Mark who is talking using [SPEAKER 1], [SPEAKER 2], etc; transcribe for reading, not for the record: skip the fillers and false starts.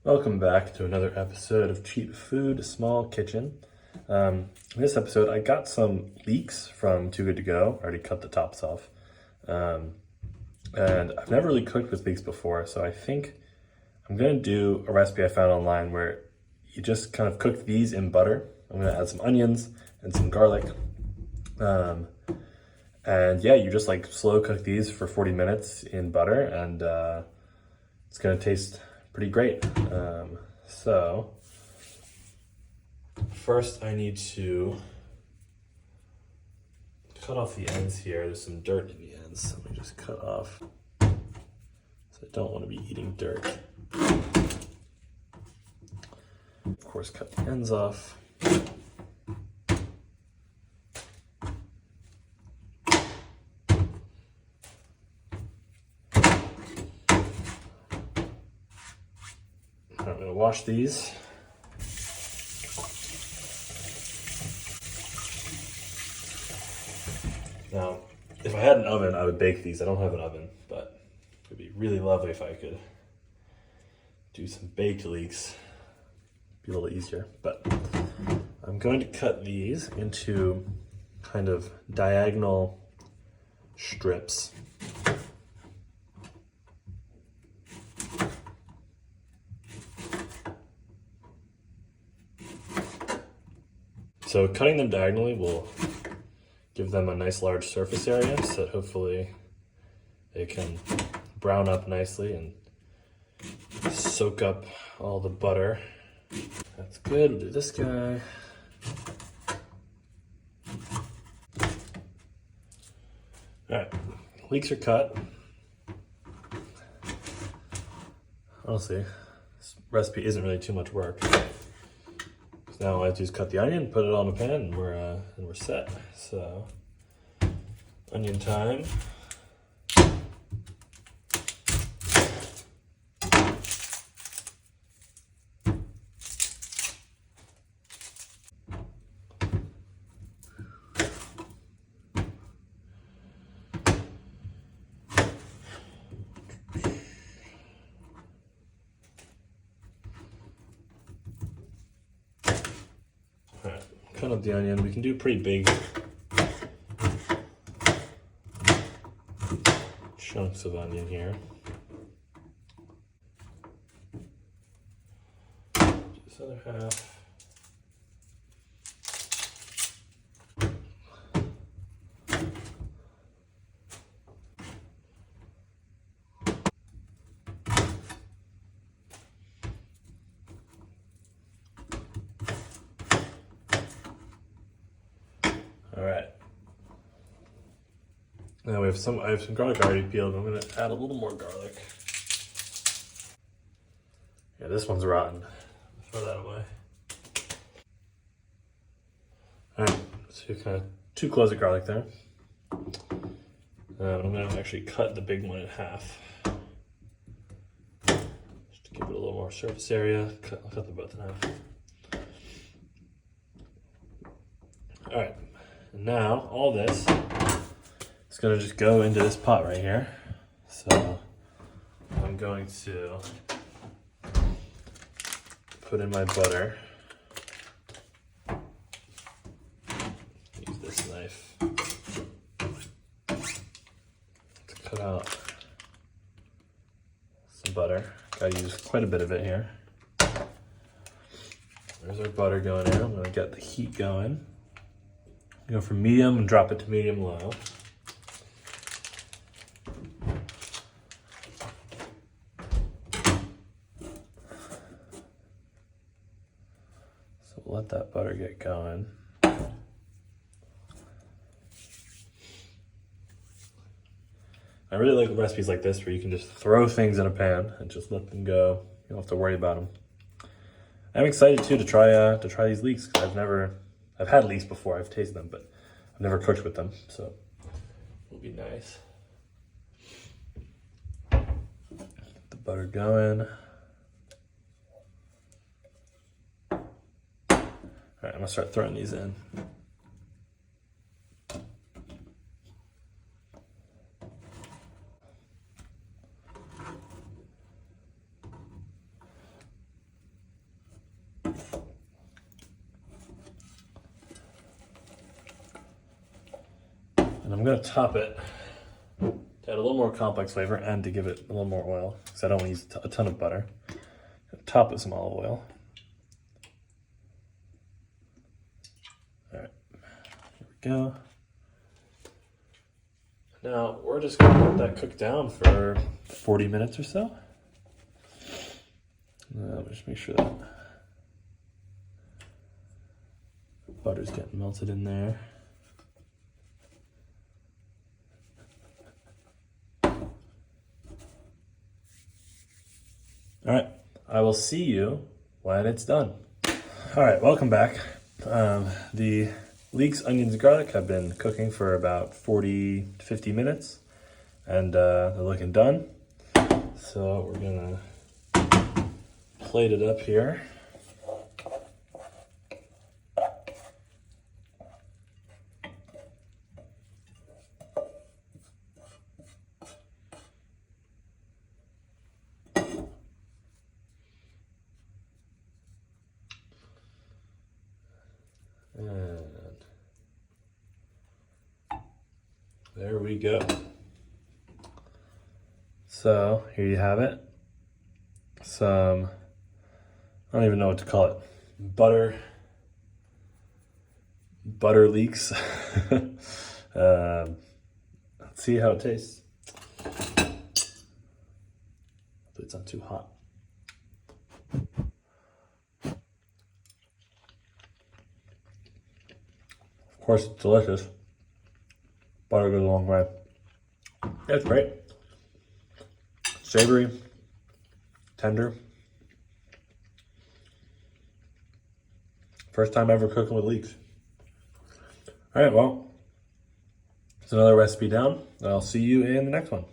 [SPEAKER 1] Welcome back to another episode of Cheap Food, Small Kitchen. In this episode, I got some leeks from Too Good To Go. I already cut the tops off. And I've never really cooked with leeks before, so I think I'm gonna do a recipe I found online where you just kind of cook these in butter. I'm gonna add some onions and some garlic. And yeah, you just like slow cook these for 40 minutes in butter, and it's gonna taste pretty great. So first I need to cut off the ends here. There's some dirt in the ends. Let me just cut off. So I don't want to be eating dirt. Of course, cut the ends off. I'm gonna wash these. Now, if I had an oven, I would bake these. I don't have an oven, but it'd be really lovely if I could do some baked leeks. Be a little easier, but I'm going to cut these into kind of diagonal strips. So cutting them diagonally will give them a nice large surface area so that hopefully they can brown up nicely and soak up all the butter. That's good. We'll do this guy. All right, leeks are cut. Honestly, this recipe isn't really too much work. Now all I have to do is cut the onion, put it on a pan, and we're set. So, onion time. Alright, cut up the onion. We can do pretty big chunks of onion here. This other half. All right. Now I have some garlic already peeled. I'm gonna add a little more garlic. Yeah, this one's rotten. Throw that away. All right, so kind of 2 cloves of garlic there. I'm gonna actually cut the big one in half. Just to give it a little more surface area. I'll cut them both in half. All right, and now all this is gonna just go into this pot right here. So I'm going to put in my butter. Use this knife to cut out some butter. Gotta use quite a bit of it here. There's our butter going in. I'm gonna get the heat going. Go from medium and drop it to medium low. So let that butter get going. I really like recipes like this where you can just throw things in a pan and just let them go. You don't have to worry about them. I'm excited too to try these leeks because I've had leeks before. I've tasted them, but I've never cooked with them, so it'll be nice. Get the butter going. All right, I'm gonna start throwing these in. And I'm gonna top it to add a little more complex flavor and to give it a little more oil, because I don't want to use a ton of butter. Top with some olive oil. All right, here we go. Now we're just gonna let that cook down for 40 minutes or so. Just make sure that butter's getting melted in there. All right, I will see you when it's done. All right, welcome back. The leeks, onions, and garlic have been cooking for about 40 to 50 minutes, and they're looking done. So we're gonna plate it up here. And there we go. So here you have it. Some, I don't even know what to call it. Butter leeks. Let's see how it tastes. Hopefully it's not too hot. Of course, it's delicious. Butter goes a long way. Yeah, it's great. Savory, tender. First time ever cooking with leeks. All right, well, it's another recipe down. I'll see you in the next one.